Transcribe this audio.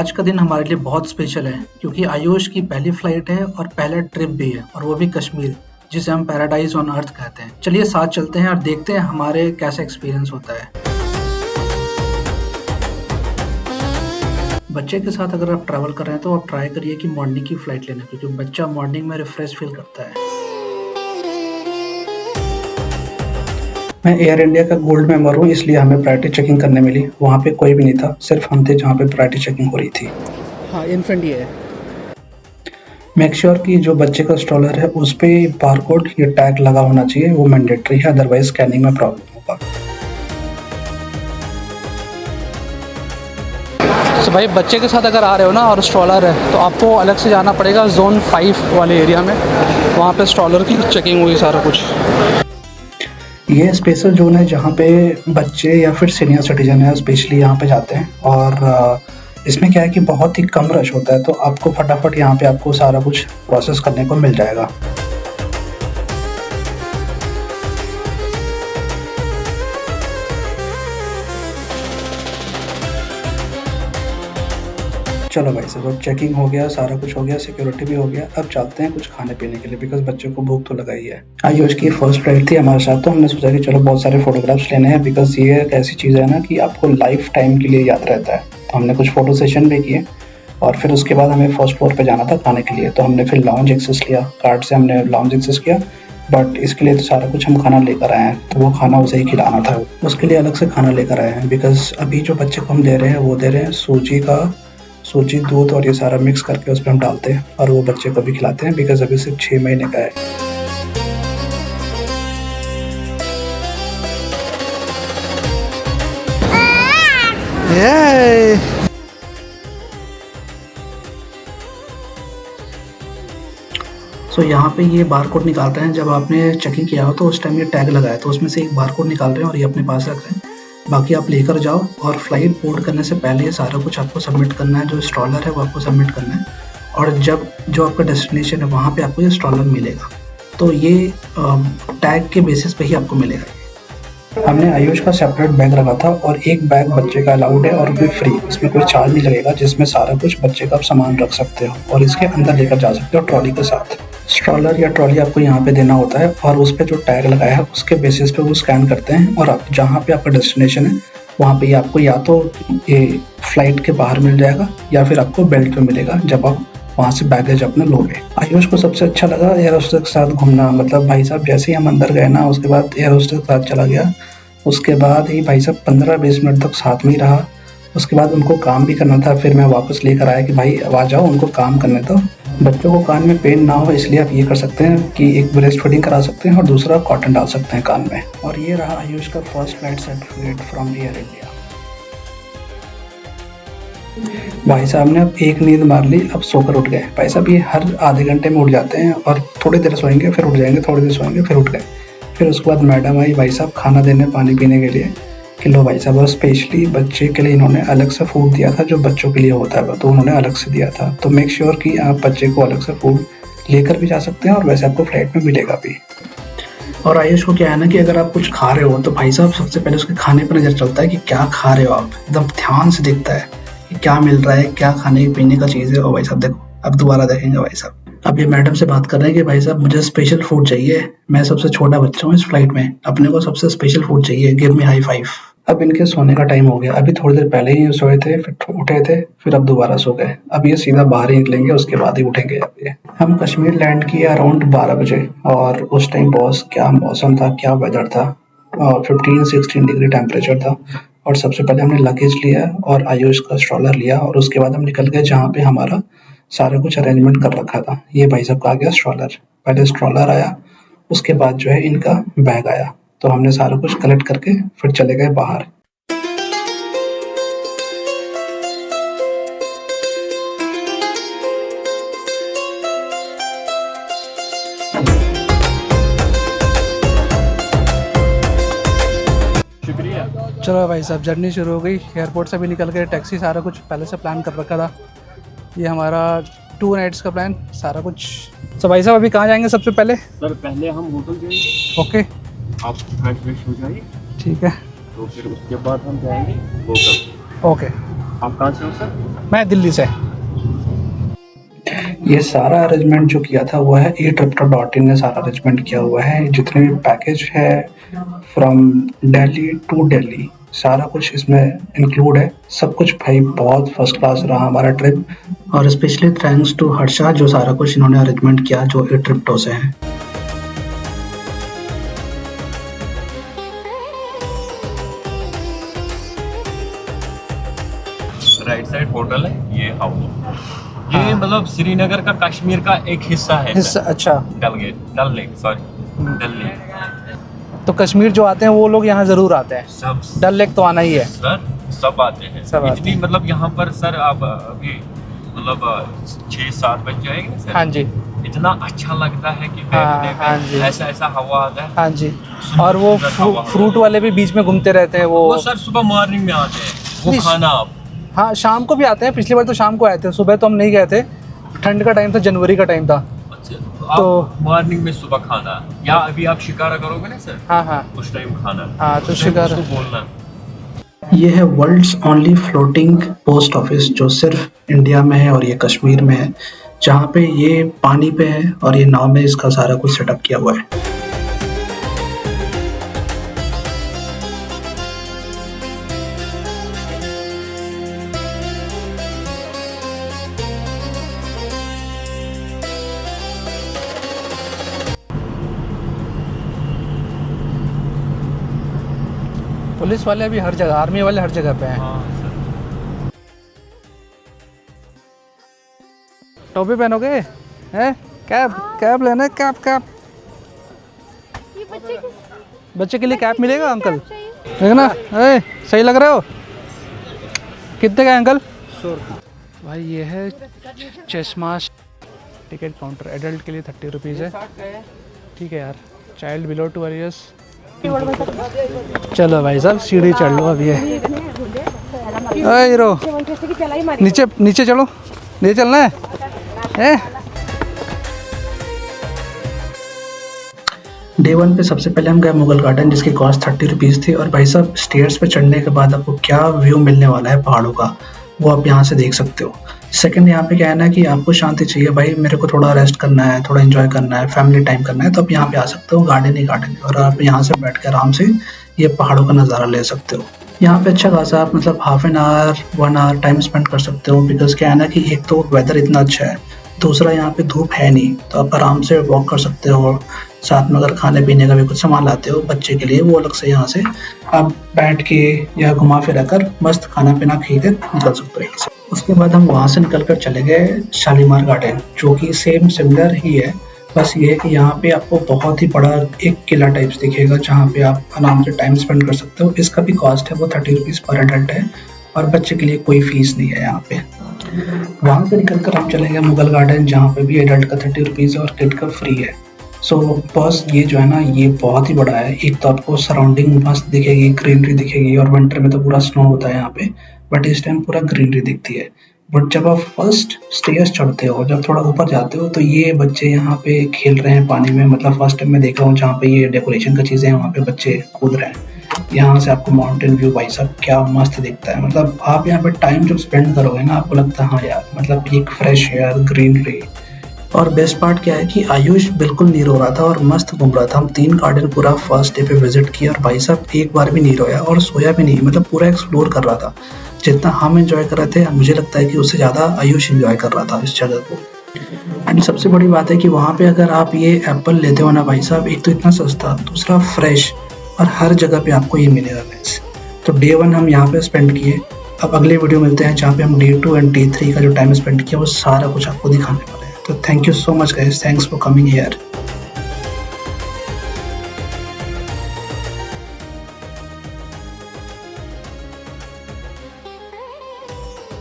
आज का दिन हमारे लिए बहुत स्पेशल है क्योंकि आयुष की पहली फ्लाइट है और पहला ट्रिप भी है और वो भी कश्मीर, जिसे हम पैराडाइज ऑन अर्थ कहते हैं। चलिए साथ चलते हैं और देखते हैं हमारे कैसा एक्सपीरियंस होता है। बच्चे के साथ अगर आप ट्रैवल कर रहे हैं तो आप ट्राई करिए कि मॉर्निंग की फ्लाइट लेना, क्योंकि बच्चा मॉर्निंग में रिफ्रेश फील करता है। मैं एयर इंडिया का गोल्ड मेंबर हूँ, इसलिए हमें प्रायोरिटी चेकिंग करने मिली। वहाँ पे कोई भी नहीं था, सिर्फ हम थे जहाँ पे प्रायोरिटी चेकिंग हो रही थी। हाँ, इन्फेंट ये है। मेक श्योर कि जो बच्चे का स्ट्रॉलर है उस पे बारकोड या टैग लगा होना चाहिए, वो मैंडेटरी है, अदरवाइज स्कैनिंग में प्रॉब्लम होगा। तो भाई बच्चे के साथ अगर आ रहे हो ना और स्ट्रॉलर है तो आपको अलग से जाना पड़ेगा जोन 5 वाले एरिया में। वहाँ पे स्ट्रॉलर की चेकिंग हुई सारा कुछ। ये स्पेशल जोन है जहाँ पे बच्चे या फिर सीनियर सिटीजन है स्पेशली यहाँ पे जाते हैं। और इसमें क्या है कि बहुत ही कम रश होता है, तो आपको फटाफट यहाँ पे आपको सारा कुछ प्रोसेस करने को मिल जाएगा। चलो भाई साहब, अब चेकिंग हो गया, सारा कुछ हो गया, सिक्योरिटी भी हो गया। अब चलते हैं कुछ खाने पीने के लिए, बिकॉज बच्चों को भूख तो लगा ही है। आयुष की फर्स्ट फ्लाइट थी हमारे साथ, तो हमने सोचा कि चलो बहुत सारे फोटोग्राफ्स लेने हैं, बिकॉज ये एक ऐसी चीज़ है ना कि आपको लाइफ टाइम के लिए याद रहता है। तो हमने कुछ फोटो सेशन भी किए और फिर उसके बाद हमें फर्स्ट फ्लोर पर जाना था खाने के लिए। तो हमने फिर लाउंज एक्सेस लिया, कार्ड से हमने लाउंज एक्सेस किया, बट इसके लिए तो सारा कुछ हम खाना लेकर आए हैं, तो वो खाना उसे ही खिलाना था। उसके लिए अलग से खाना लेकर आए हैं, बिकॉज अभी जो बच्चे को हम दे रहे हैं वो दे रहे हैं सूजी, दूध और ये सारा मिक्स करके उस पर हम डालते हैं और वो बच्चे को भी खिलाते हैं, बिकॉज अभी सिर्फ 6 महीने का है। सो यहाँ पे ये बारकोड निकालते हैं। जब आपने चेकिंग किया हो तो उस टाइम ये टैग लगाया, तो उसमें से एक बारकोड निकाल रहे हैं और ये अपने पास रख रहे हैं। बाकी आप लेकर जाओ और फ्लाइट बोर्ड करने से पहले ये सारा कुछ आपको सबमिट करना है। जो स्ट्रॉलर है वो आपको सबमिट करना है और जब जो आपका डेस्टिनेशन है वहाँ पे आपको ये स्ट्रॉलर मिलेगा, तो ये टैग के बेसिस पे ही आपको मिलेगा। हमने आयुष का सेपरेट बैग रखा था और एक बैग बच्चे का अलाउड है और भी फ्री, इसमें कोई चार्ज नहीं लगेगा, जिसमें सारा कुछ बच्चे का आप सामान रख सकते हो और इसके अंदर लेकर जा सकते हो ट्रॉली के साथ। स्ट्रॉलर या ट्रॉली आपको यहाँ पे देना होता है और उस पे जो टैग लगाया है उसके बेसिस पे वो स्कैन करते हैं और आप जहाँ पे आपका डेस्टिनेशन है वहाँ पे आपको या तो ये फ्लाइट के बाहर मिल जाएगा या फिर आपको बेल्ट पे मिलेगा जब आप वहाँ से बैगेज अपना लोगे। आयुष को सबसे अच्छा लगा एयर होस्टेस के साथ घूमना। मतलब भाई साहब जैसे ही हम अंदर गए ना, उसके बाद एयर होस्टेस के साथ चला गया। उसके बाद ही भाई साहब 15-20 मिनट तक साथ में ही रहा। उसके बाद उनको काम भी करना था, फिर मैं वापस लेकर आया कि भाई आ जाओ, उनको काम करने दो। बच्चों को कान में पेन ना हो इसलिए आप ये कर सकते हैं कि एक ब्रेस्ट फीडिंग करा सकते हैं और दूसरा कॉटन डाल सकते हैं कान में। और ये रहा आयुष का first flight certificate from air India. भाई साहब ने अब एक नींद मार ली, अब सोकर उठ गए। भाई साहब ये हर आधे घंटे में उठ जाते हैं और थोड़ी देर सोएंगे फिर उठ जाएंगे, थोड़ी देर सोएंगे फिर उठ गए। फिर उसके बाद मैडम आई भाई साहब खाना देने, पानी पीने के लिए कि लो भाई साहब। और स्पेशली बच्चे के लिए इन्होंने अलग से फूड दिया था, जो बच्चों के लिए होता है तो उन्होंने अलग से दिया था। तो मेक श्योर कि आप बच्चे को अलग से फूड लेकर भी जा सकते हैं और वैसे आपको फ्लाइट में मिलेगा भी। और आयुष को क्या है ना कि अगर आप कुछ खा रहे हो तो भाई साहब सबसे पहले उसके खाने पर नजर चलता है कि क्या खा रहे हो आप, एकदम ध्यान से देखता है कि क्या मिल रहा है, क्या खाने पीने का चीज़ है। और भाई साहब देखो, अब दोबारा देखेंगे भाई साहब। अब ये मैडम से बात कर रहे हैं कि भाई साहब मुझे स्पेशल फूड चाहिए, मैं सबसे छोटा बच्चा हूँ इस फ्लाइट में, अपने को सबसे स्पेशल फूड चाहिए, गिव मी हाई फाइव। अब इनके सोने का टाइम हो गया। अभी थोड़ी देर पहले ही सोए थे, फिर उठे थे, फिर अब दोबारा सो गए। अब ये सीधा बाहर ही निकलेंगे, उसके बाद ही उठेंगे। अब ये हम कश्मीर लैंड किए अराउंड 12 बजे और उस टाइम बॉस क्या मौसम था, क्या वेदर था, और 15-16 डिग्री टेम्परेचर था। और सबसे पहले हमने लगेज लिया और आयुष का स्ट्रॉलर लिया और उसके बाद हम निकल गए जहाँ पे हमारा सारा कुछ अरेंजमेंट कर रखा था। ये भाई साहब का आ गया स्ट्रॉलर, पहले स्ट्रॉलर आया, उसके बाद जो है इनका बैग आया। तो हमने सारा कुछ कलेक्ट करके फिर चले गए बाहर। चलो भाई साहब जर्नी शुरू हो गई। एयरपोर्ट से भी निकल गए, टैक्सी सारा कुछ पहले से प्लान कर रखा था। ये हमारा 2 नाइट्स का प्लान सारा कुछ। तो भाई साहब अभी कहाँ जाएंगे सबसे पहले? सर पहले हम होटल जाएंगे। ओके, आप फ्रेश हो जाइए, ठीक है, तो फिर उसके बाद हम जाएंगे होटल। ओके। आप कहाँ से हो सर? मैं दिल्ली से। ये सारा अरेंजमेंट जो किया था वो है eTripto.in ने सारा अरेंजमेंट किया हुआ है। जितने भी पैकेज है फ्रॉम दिल्ली टू दिल्ली सारा कुछ इसमें इंक्लूड है। सब कुछ भाई बहुत फर्स्ट क्लास रहा हमारा ट्रिप, और स्पेशली थैंक्स टू हर्षा जो सारा कुछ इन्होंने अरेंजमेंट किया जो eTripto से है। राइट साइड होटल है, ये हाउस। ये मतलब श्रीनगर का कश्मीर का एक हिस्सा है हिस्सा, अच्छा। डल लेक सॉरी डल लेक। तो कश्मीर जो आते हैं वो लोग यहाँ ज़रूर आते हैं। सब डल लेक तो आना ही है सर, सब आते हैं। सब आते इतनी मतलब यहाँ पर सर आप अभी मतलब 6-7 बज जाएंगे सर। हाँ जी, इतना अच्छा लगता है कि हाँ, बैठने हाँ में जी। ऐसा ऐसा हवा आता है। हाँ जी। और वो फ्रूट वाले भी बीच में घूमते रहते हैं वो सर सुबह मॉर्निंग में आते हैं, वो नहीं, खाना आप। हाँ शाम को भी आते हैं। पिछली बार तो शाम को आए थे, सुबह तो हम नहीं गए थे, ठंड का टाइम था, जनवरी का टाइम था। तो मॉर्निंग में सुबह खाना, या अभी आप शिकारा करोगे ना सर, हाँ हाँ उस टाइम खाना। हाँ, तो शिकारा उसको बोलना। ये है world's only floating post office जो सिर्फ इंडिया में है और ये कश्मीर में है, जहाँ पे ये पानी पे है और ये नाव में इसका सारा कुछ सेटअप किया हुआ है। पुलिस वाले भी हर जगह, आर्मी वाले हर जगह पे हैं। हाँ सर। टोपी पहनोगे हैं? कैप कैप लेना है, कैप कैप। ये बच्चे के लिए कैप मिलेगा अंकल? देख ना, सही लग रहे हो? कितने का है अंकल? 100 भाई ये है चश्मा टिकट काउंटर। एडल्ट के लिए 30 रुपीज़ है। ठीक है यार, चाइल्ड बिलो 2 इयर्स। चलो भाई साहब सीढ़ी चढ़ लो अब। ये हीरो नीचे नीचे चलो, नीचे चलना है। डे 1 पे सबसे पहले हम गए मुगल गार्डन जिसकी कॉस्ट 30 रुपीज़ थी। और भाई साहब स्टेयर्स पे चढ़ने के बाद आपको क्या व्यू मिलने वाला है पहाड़ों का वो आप यहाँ से देख सकते हो। सेकंड यहाँ पे क्या है ना कि आपको शांति चाहिए, भाई मेरे को थोड़ा रेस्ट करना है, थोड़ा एंजॉय करना है, फैमिली टाइम करना है, तो आप यहाँ पे आ सकते हो। गार्डन ही गार्डन है और आप यहाँ से बैठ के आराम से ये पहाड़ों का नज़ारा ले सकते हो। यहाँ पे अच्छा खासा आप मतलब half an hour 1 hour time spend कर सकते हो। बिकॉज क्या है ना कि एक तो वेदर इतना अच्छा है, दूसरा यहाँ पे धूप है नहीं, तो आप आराम से वॉक कर सकते हो। साथ में अगर खाने पीने का भी कुछ सामान लाते हो बच्चे के लिए, वो अलग से यहाँ से आप बैठ के या घुमा फिरा कर मस्त खाना पीना खरीद निकल सकते हो। उसके बाद हम वहाँ से निकल कर चले गए शालीमार गार्डन, जो कि सेम सिमिलर ही है। बस ये है कि यहाँ पे आपको बहुत ही बड़ा एक किला टाइप्स दिखेगा जहाँ पे आप आराम से टाइम स्पेंड कर सकते हो। इसका भी कॉस्ट है वो 30 रुपीज़ पर एडल्ट है और बच्चे के लिए कोई फीस नहीं है यहाँ पे। वहाँ से निकल कर हम चले गए मुगल गार्डन जहाँ पे भी एडल्ट का 30 रुपीज़ और किड का फ्री है। सो बस ये जो है ना ये बहुत ही बड़ा है। एक तो आपको सराउंडिंग मस्त दिखेगी, ग्रीनरी दिखेगी, और विंटर में तो पूरा स्नो होता है यहाँ पे, बट इस टाइम पूरा ग्रीनरी दिखती है। बट जब आप फर्स्ट स्टेयर्स चढ़ते हो, जब थोड़ा ऊपर जाते हो, तो ये बच्चे यहाँ पे खेल रहे हैं पानी में। मतलब फर्स्ट टाइम मैं देख रहा हूँ जहाँ पे ये डेकोरेशन का चीज़ें हैं, वहाँ पे बच्चे कूद रहे हैं। यहाँ से आपको माउंटेन व्यू भाई साहब क्या मस्त दिखता है। मतलब आप यहाँ पे टाइम जब स्पेंड करोगे ना आपको लगता है हाँ यार मतलब एक फ्रेश एयर, ग्रीनरी। और बेस्ट पार्ट क्या है कि आयुष बिल्कुल नहीं रो रहा था और मस्त घूम रहा था। हम 3 गार्डन पूरा फर्स्ट डे पे विजिट किया और भाई साहब एक बार भी नहीं रोया और सोया भी नहीं, मतलब पूरा एक्सप्लोर कर रहा था। जितना हम एंजॉय कर रहे थे मुझे लगता है कि उससे ज़्यादा आयुष एंजॉय कर रहा था इस जगह को। एंड सबसे बड़ी बात है कि वहाँ पे अगर आप ये एप्पल लेते हो ना भाई साहब, एक तो इतना सस्ता, दूसरा फ्रेश, और हर जगह पे आपको ये मिलेगा गाइस। तो डे 1 हम यहाँ पे स्पेंड किए। अब अगले वीडियो मिलते हैं जहाँ पे हम डे 2 एंड डे 3 का जो टाइम स्पेंड किया वो सारा कुछ आपको दिखाने वाले हैं। तो thank you so much guys, thanks for coming here.